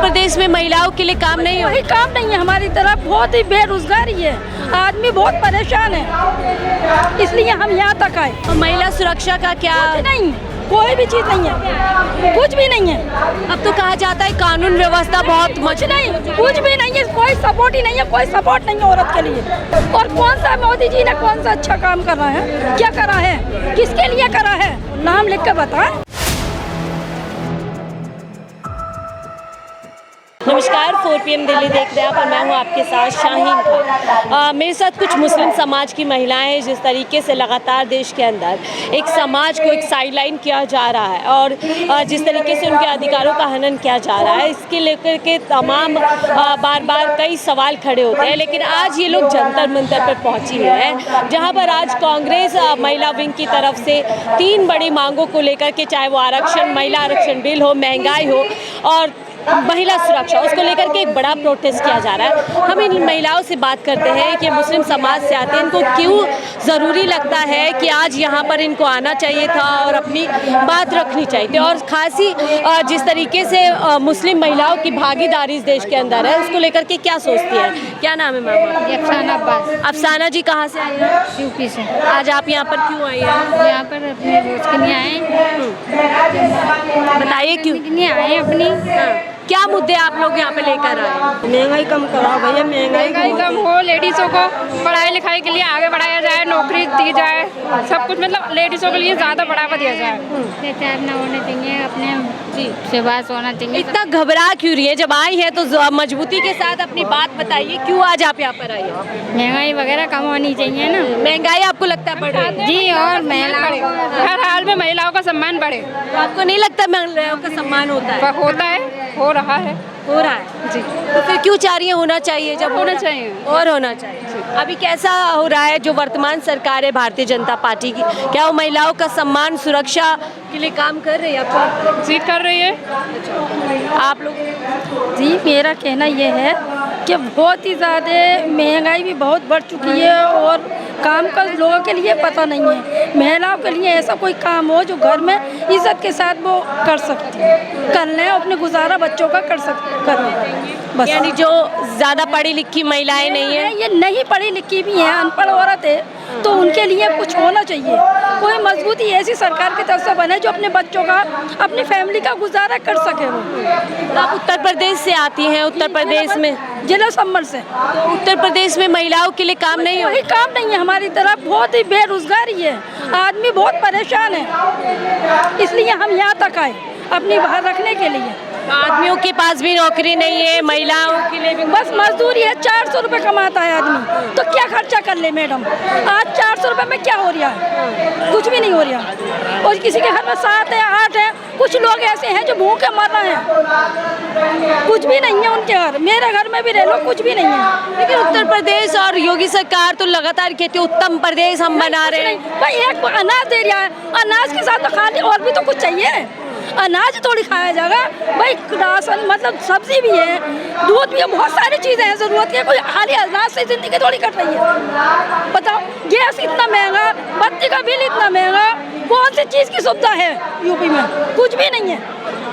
प्रदेश में महिलाओं के लिए काम नहीं हो? कोई काम नहीं है हमारी तरफ, बहुत ही बेरोजगारी है, आदमी बहुत परेशान है, इसलिए हम यहाँ तक आए। और महिला सुरक्षा का क्या? नहीं, कोई भी चीज नहीं है, कुछ भी नहीं है। अब तो कहा जाता है कानून व्यवस्था बहुत कुछ नहीं, कुछ भी नहीं है, कोई सपोर्ट ही नहीं है, कोई सपोर्ट नहीं है औरत के लिए। और कौन सा मोदी जी ने कौन सा अच्छा काम करा है, क्या करा है, किसके लिए करा है, नाम लिख के बताएं। नमस्कार, 4 PM दिल्ली देख रहे हैं आप और मैं हूं आपके साथ शाहीन खान। मेरे साथ कुछ मुस्लिम समाज की महिलाएं हैं। जिस तरीके से लगातार देश के अंदर एक समाज को एक साइडलाइन किया जा रहा है और जिस तरीके से उनके अधिकारों का हनन किया जा रहा है, इसके लेकर के तमाम बार बार कई सवाल खड़े होते हैं। लेकिन आज ये लोग जंतर मंतर पर पहुंची हैं, जहां पर आज कांग्रेस महिला विंग की तरफ से 3 बड़ी मांगों को लेकर के, चाहे वो आरक्षण, महिला आरक्षण बिल हो, महंगाई हो और महिला सुरक्षा, उसको लेकर के एक बड़ा प्रोटेस्ट किया जा रहा है। हम इन महिलाओं से बात करते हैं कि मुस्लिम समाज से आते हैं, इनको क्यों ज़रूरी लगता है कि आज यहाँ पर इनको आना चाहिए था और अपनी बात रखनी चाहिए थी, और खासी जिस तरीके से मुस्लिम महिलाओं की भागीदारी इस देश के अंदर है, उसको लेकर के क्या सोचती है? क्या नाम है मामा? अफसाना अब्बास। अफसाना जी कहाँ से आई हैं? यूपी से। आज आप यहाँ पर क्यों आई हैं? यहाँ पर अपने रोज के लिए आए, बताइए क्यों आए अपनी। क्या मुद्दे आप लोग यहाँ पे लेकर आए? महंगाई कम कराओ भैया, महंगाई कम हो, लेडीज़ों को पढ़ाई लिखाई के लिए आगे बढ़ाया जाए, नौकरी दी जाए, सब कुछ मतलब लेडीज़ों के लिए ज़्यादा बढ़ावा दिया जाए। अत्याचार न होने चाहिए, अपने से बात होना चाहिए। इतना घबरा क्यों रही है? जब आई है तो मजबूती के साथ अपनी बात बताइए, क्यों आज आप यहाँ पर आई हैं? महंगाई वगैरह कम होनी चाहिए ना। महंगाई आपको लगता है बढ़ रही है? जी, और महिलाओं, हर हाल में महिलाओं का सम्मान बढ़े। आपको नहीं लगता महिलाओं का सम्मान होता है? होता है, हो रहा है। हो रहा है जी। तो फिर क्यों चाह रही है होना चाहिए? जब होना चाहिए और होना चाहिए। अभी कैसा हो रहा है जो वर्तमान सरकार है भारतीय जनता पार्टी की, क्या वो महिलाओं का सम्मान, सुरक्षा के लिए काम कर रही है? आपको जीत कर रही है। आप लोग? जी, मेरा कहना ये है कि बहुत ही ज़्यादा महंगाई भी बहुत बढ़ चुकी है और काम का लोगों के लिए पता नहीं है। महिलाओं के लिए ऐसा कोई काम हो जो घर में इज्जत के साथ वो कर सकती है, कर लें, अपने गुजारा बच्चों का कर बस। यानी जो ज़्यादा पढ़ी लिखी महिलाएं नहीं है, ये नहीं पढ़ी लिखी भी हैं, अनपढ़ औरत है, तो उनके लिए कुछ होना चाहिए। कोई मजबूती ऐसी सरकार की तरफ से बने जो अपने बच्चों का, अपनी फैमिली का गुजारा कर सके। वो तो आप उत्तर प्रदेश से आती हैं, उत्तर प्रदेश में जिला संभल से। तो उत्तर प्रदेश में महिलाओं के लिए काम नहीं हो? कोई काम नहीं है हमारी तरफ, बहुत ही बेरोजगारी है, आदमी बहुत परेशान है, इसलिए हम यहाँ तक आए अपनी बात रखने के लिए। आदमियों के पास भी नौकरी नहीं है, महिलाओं के लिए भी बस मजदूरी है, 400 रुपये कमाता है आदमी, तो क्या खर्चा कर ले मैडम? आज 400 रुपये में क्या हो रहा है? कुछ भी नहीं हो रहा। और किसी के घर में 7 है, 8 है, कुछ लोग ऐसे हैं जो भूखे मर रहे हैं, कुछ भी नहीं है उनके घर। मेरे घर में भी रह लो, कुछ भी नहीं है। लेकिन उत्तर प्रदेश और योगी सरकार तो लगातार कहती है उत्तम प्रदेश हम बना रहे हैं। भाई एक अनाज दे रहा है, अनाज के साथ तो खाली और भी तो कुछ चाहिए, अनाज थोड़ी खाया जाएगा भाई। राशन मतलब सब्जी भी है, दूध भी है, बहुत सारी चीज़ें हैं ज़रूरत की। कोई खाली अनाज से ज़िंदगी थोड़ी कट रही है। बताओ, गैस इतना महंगा, बत्ती का बिल इतना महंगा, कौन सी चीज़ की सुविधा है यूपी में? कुछ भी नहीं है।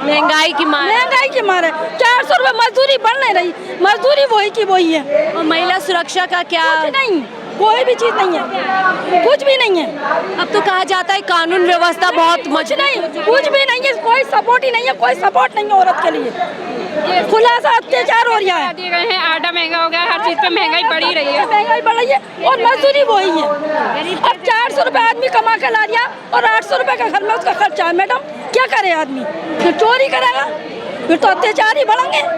महंगाई की मार, महंगाई की मार है। 400 रुपये मजदूरी बढ़ नहीं रही, मजदूरी वही की वही है। और महिला सुरक्षा का क्या? कुछ नहीं, कोई भी चीज़ नहीं है, कुछ भी नहीं है। अब तो कहा जाता है कानून व्यवस्था बहुत कुछ नहीं, कुछ भी नहीं है, कोई सपोर्ट ही नहीं है, कोई सपोर्ट नहीं है औरत के लिए। खुलासा अत्याचार हो रहा है, दिए गए हैं, आटा महंगा हो गया, हर चीज़ पे महंगाई बढ़ी रही है। महंगाई बढ़ रही है और मजदूरी वही है। अब 400 रुपये आदमी कमा के ला दिया और 800 रुपये का घर में उसका खर्चा है। मैडम क्या करे आदमी? फिर चोरी करेगा, फिर तो अत्याचार ही बढ़ेंगे।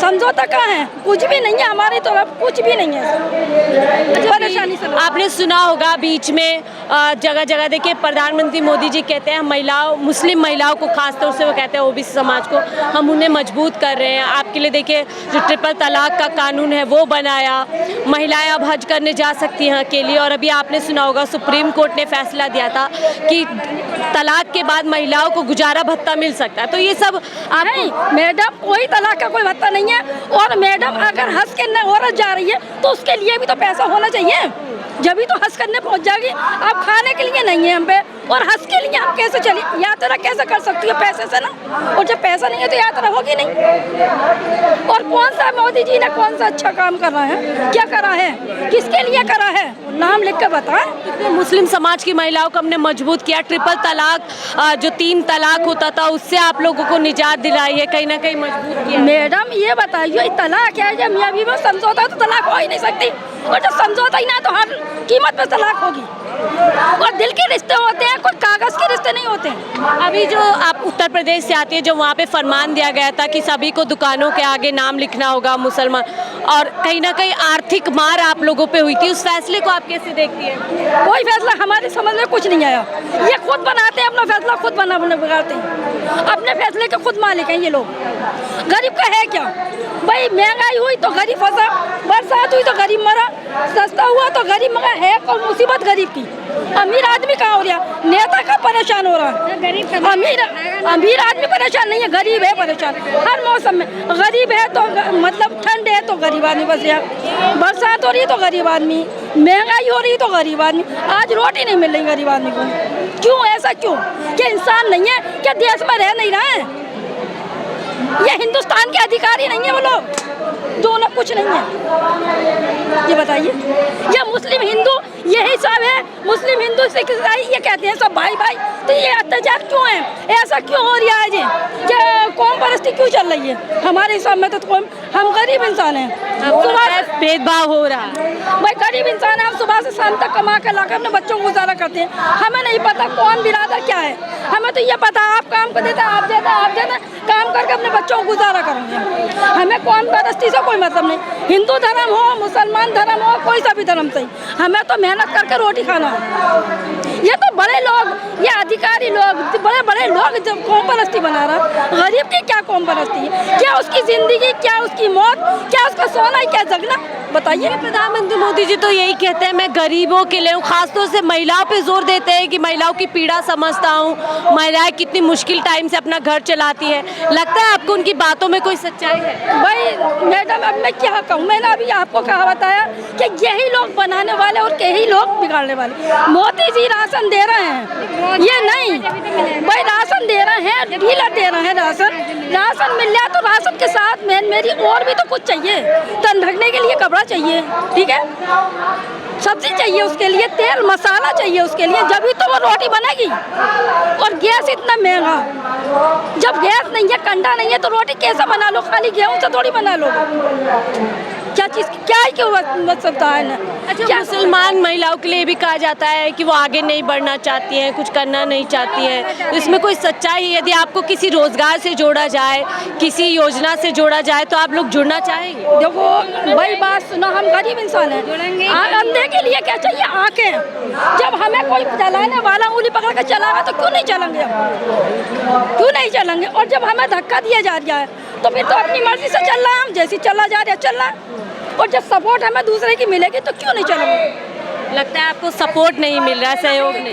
समझौता कहाँ है? कुछ भी नहीं है हमारी तो, अब कुछ भी नहीं है। परेशानी से आपने सुना होगा बीच में जगह जगह देखिए प्रधानमंत्री मोदी जी कहते हैं महिलाओं, मुस्लिम महिलाओं को खासतौर से वो कहते हैं ओबीसी समाज को हम उन्हें मजबूत कर रहे हैं। आपके लिए देखिए जो ट्रिपल तलाक का कानून है वो बनाया, महिलाएं अब हज करने जा सकती हैं अकेली। और अभी आपने सुना होगा सुप्रीम कोर्ट ने फैसला दिया था कि तलाक के बाद महिलाओं को गुजारा भत्ता मिल सकता है। तो ये सब आप नहीं मैडम, कोई तलाक का कोई भत्ता नहीं है। और मैडम अगर हंस के न औरत जा रही है तो उसके लिए भी तो पैसा होना चाहिए। जब ही तो हंस करने पहुंच जाएगी। अब खाने के लिए नहीं है हम पे, और हंस के लिए हम कैसे चले? यात्रा कैसे कर सकती है पैसे से ना? और जब पैसा नहीं है तो यात्रा होगी नहीं। और कौन सा मोदी जी ने कौन सा अच्छा काम कर रहा है, क्या करा है, किसके लिए करा है, नाम लिख कर बताएं। मुस्लिम समाज की महिलाओं को हमने मजबूत किया, ट्रिपल तलाक जो 3 तलाक होता था उससे आप लोगों को निजात दिलाई है, कहीं ना कहीं मजबूत किया। मैडम ये बताइए, तलाक है जब मियाँ बीवी में समझौता है तो तलाक हो ही नहीं सकती, और जब समझौता ही ना तो हर कीमत पे तलाक होगी। और दिल के रिश्ते होते हैं, कोई कागज के रिश्ते नहीं होते हैं। अभी जो आप उत्तर प्रदेश से आती है, जो वहाँ पे फरमान दिया गया था कि सभी को दुकानों के आगे नाम लिखना होगा मुसलमान, और कहीं ना कहीं आर्थिक मार आप लोगों पे हुई थी, उस फैसले को आप कैसे देखती हैं? कोई फैसला हमारे समझ में कुछ नहीं आया। ये खुद बनाते हैं अपना फैसला, खुद बिगाड़ते हैं, अपने फैसले के खुद मालिक हैं ये लोग। गरीब का है क्या भाई? महंगाई हुई तो गरीब फंसा, बरसात हुई तो गरीब मरा, सस्ता हुआ तो गरीब मरा। है कौन मुसीबत गरीब की? अमीर आदमी कहाँ हो रहा? नेता का परेशान हो रहा है। अमीर आदमी परेशान नहीं है, गरीब है परेशान। हर मौसम में गरीब है तो मतलब ठंड है तो गरीब आदमी बस गया, बरसात हो रही है तो गरीब आदमी, महंगाई हो रही है तो गरीब आदमी। आज रोटी नहीं मिल रही गरीब आदमी को, क्यों? ऐसा क्यों? क्या इंसान नहीं है? क्या देश में रह नहीं रहा है? ये हिंदुस्तान के अधिकारी नहीं है वो लोग, जो उन्हें कुछ नहीं है। ये बताइए, ये मुस्लिम हिंदू यही सब है, मुस्लिम हिंदू सिख ईसाई ये कहते हैं सब भाई भाई, तो ये अत्याचार क्यों है? ऐसा क्यों हो रहा है जी? क्या कौम परस्ती क्यों चल रही है? हमारे हिसाब में तो हम गरीब इंसान हैं, सुबह भेदभाव हो रहा है। भाई गरीब इंसान है, हम सुबह से शाम तक कमा कर लाकर अपने बच्चों को गुजारा करते हैं। हमें नहीं पता कौन बिरादर क्या है, हमें तो ये पता आप काम को देता, आप देता काम करके अपने बच्चों को गुजारा करेंगे। हमें कौन परस्ती से कोई मतलब नहीं, हिंदू धर्म हो, मुसलमान धर्म हो, कोई सा भी धर्म सही, हमें तो मेहनत करके रोटी खाना है। ये तो बड़े लोग, ये अधिकारी लोग, बड़े बड़े लोग जब कौम परस्ती बना रहा, गरीब की क्या कौम परस्ती है? क्या उसकी जिंदगी, क्या उसकी मौत, क्या उसका सोना, क्या जगना? बताइए। प्रधानमंत्री मोदी जी तो यही कहते हैं मैं गरीबों के लिए हूँ, खासतौर से महिलाओं पे जोर देते हैं कि महिलाओं की पीड़ा समझता हूँ, महिलाएं कितनी मुश्किल टाइम से अपना घर चलाती है। लगता है आपको उनकी बातों में कोई सच्चाई है? भाई मैडम अब मैं क्या कहूँ, मैंने अभी आपको कहा बताया कि यही लोग बनाने वाले और यही लोग बिगाड़ने वाले। मोदी जी राशन दे रहे हैं, ये नहीं भाई, राशन दे रहे हैं, डीलर दे रहे हैं राशन मिल जाए तो राशन के साथ मेरी और भी तो कुछ चाहिए, तन ढकने के लिए कपड़ा चाहिए, ठीक है, सब्जी चाहिए, उसके लिए तेल मसाला चाहिए, उसके लिए जब भी तो वो रोटी बनेगी। और गैस इतना महंगा, जब गैस नहीं है, कंडा नहीं है तो रोटी कैसे बना लो? खाली गेहूं से थोड़ी बना लो। क्या चीज़ क्या है क्यों बच सकता है ना? अच्छा, मुसलमान महिलाओं के लिए भी कहा जाता है कि वो आगे नहीं बढ़ना चाहती हैं, कुछ करना नहीं चाहती हैं, तो इसमें कोई सच्चाई है? यदि आपको किसी रोजगार से जोड़ा जाए, किसी योजना से जोड़ा जाए तो आप लोग जुड़ना चाहेंगे? देखो भाई बात सुनो, हम गरीब इंसान हैं, अंधे के लिए क्या चाहिए? आंखें। जब हमें कोई चलाने वाला उंगली पकड़ कर चलाएगा तो क्यों नहीं चलेंगे हम? क्यों नहीं चलेंगे? और जब हमें धक्का दिया जा रहा है तो फिर तो अपनी मर्जी से चल रहा है, हम जैसी चला जा रहा है चल रहा है। और जब सपोर्ट हमें दूसरे की मिलेगी तो क्यों नहीं चलेंगे? लगता है आपको सपोर्ट नहीं मिल रहा, सहयोग नहीं?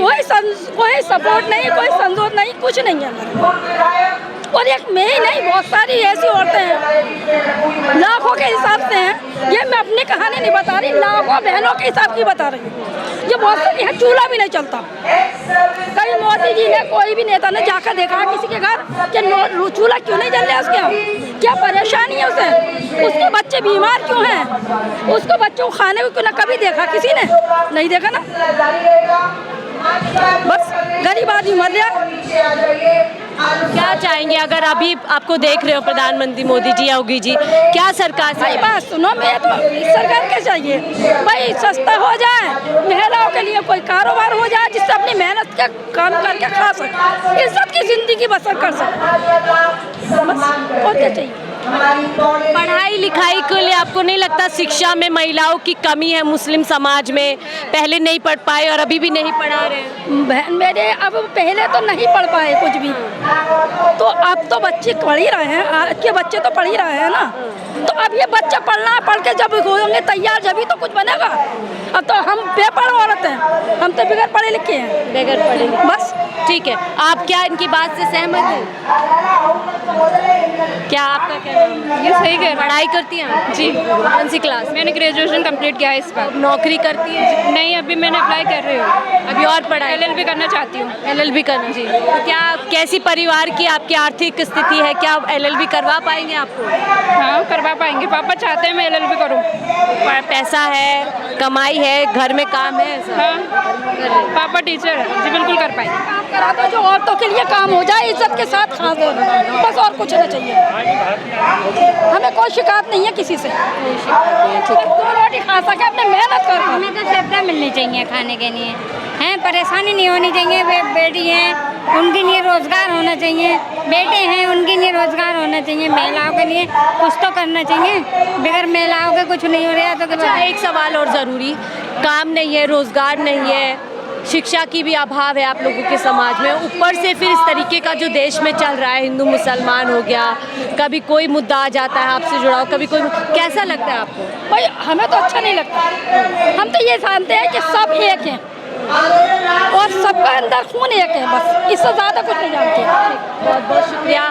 कोई सपोर्ट नहीं, कोई संजोग नहीं, कुछ नहीं है हमारे। और एक मैं ही नहीं, बहुत सारी ऐसी औरतें हैं, लाखों के हिसाब से हैं। ये मैं अपनी कहानी नहीं बता रही, लाखों बहनों के हिसाब की बता रही हूँ। ये बहुत सारी है, चूल्हा भी नहीं चलता। कहीं मोदी जी ने, कोई भी नेता ने जाकर देखा किसी के घर कि चूल्हा क्यों नहीं जल रहा है उसके यहाँ? क्या परेशानी है उसे? उसके बच्चे बीमार क्यों हैं? उसको बच्चों को खाने को क्यों ना कभी देखा किसी ने? नहीं देखा ना। बस गरीब आदमी मर गया। क्या चाहेंगे अगर अभी आपको देख रहे हो प्रधानमंत्री मोदी जी, योगी जी, क्या सरकार से? भाई बात सुनो, मैं तो सरकार क्या चाहिए भाई, सस्ता हो जाए, महिलाओं के लिए कोई कारोबार हो जाए जिससे अपनी मेहनत का काम करके खा सके, इज्जत की जिंदगी बसर कर सके, बस और क्या चाहिए? पढ़ाई लिखाई के लिए आपको नहीं लगता शिक्षा में महिलाओं की कमी है? मुस्लिम समाज में पहले नहीं पढ़ पाए और अभी भी नहीं पढ़ा रहे हैं। बहन मेरे, अब पहले तो नहीं पढ़ पाए कुछ भी, तो अब तो बच्चे पढ़ ही रहे हैं, आज के बच्चे तो पढ़ ही रहे हैं ना। तो अब ये बच्चे पढ़ के जब होंगे तैयार जब ही तो कुछ बनेगा। अब तो हम बेपढ़ औरत हैं, हम तो बगैर पढ़े लिखे हैं, बगैर पढ़े। बस ठीक है, आप क्या इनकी बात से सहमत हैं? क्या आपका कहना ये सही कह रहा पढ़ाई करती हैं आप? जी। कौन सी क्लास? मैंने ग्रेजुएशन कंप्लीट किया है इस बार। नौकरी करती है? नहीं, अभी मैंने अप्लाई कर रही हूँ, अभी और पढ़ाई? LLB करना चाहती हूँ। LLB करना जी। तो क्या कैसी परिवार की आपकी आर्थिक स्थिति है, क्या आप LLB करवा पाएंगे आपको? हाँ, करवा पाएंगे, पापा चाहते हैं मैं LLB करूँ। पैसा है, कमाई है, घर में काम है ऐसा? हाँ, पापा टीचर है जी, बिल्कुल कर पाएंगे। काम करा दो जो औरतों के लिए काम हो जाए, इज्जत के साथ खा दो, बस और कुछ नहीं चाहिए। हमें कोई शिकायत नहीं है किसी से, दो रोटी खा सके, अपने मेहनत कर। हमें तो सुविधा मिलनी चाहिए खाने के लिए, हैं, परेशानी नहीं होनी चाहिए। बेटी हैं उनके लिए रोजगार होना चाहिए, बेटे हैं उनके लिए रोजगार होना चाहिए, महिलाओं के लिए कुछ तो करना चाहिए। बगैर महिलाओं के कुछ नहीं हो रहा है तो अच्छा, एक सवाल और ज़रूरी, काम नहीं है, रोजगार नहीं है, शिक्षा की भी अभाव है आप लोगों के समाज में, ऊपर से फिर इस तरीके का जो देश में चल रहा है, हिंदू मुसलमान हो गया, कभी कोई मुद्दा आ जाता है आपसे जुड़ा हो, कभी कोई, कैसा लगता है आपको? भाई हमें तो अच्छा नहीं लगता। हम तो ये जानते हैं कि सब एक हैं और सबका अंदर खून एक है, बस इससे ज़्यादा कुछ नहीं जानते। बहुत बहुत शुक्रिया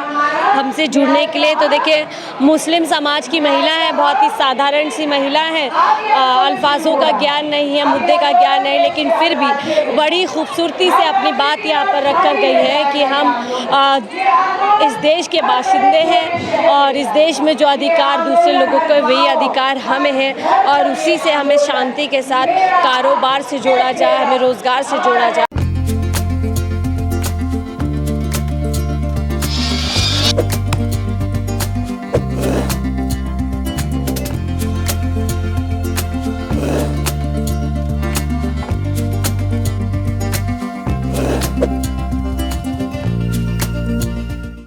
हमसे जुड़ने के लिए। तो देखिए, मुस्लिम समाज की महिला है, बहुत ही साधारण सी महिला है, अल्फाजों का ज्ञान नहीं है, मुद्दे का ज्ञान नहीं, लेकिन फिर भी बड़ी खूबसूरती से अपनी बात यहाँ पर रख कर गई है कि हम इस देश के बाशिंदे हैं और इस देश में जो अधिकार दूसरे लोगों को, वही अधिकार हमें हैं और उसी से हमें शांति के साथ कारोबार से जोड़ा जाए, हमें रोज़गार से जोड़ा जाए।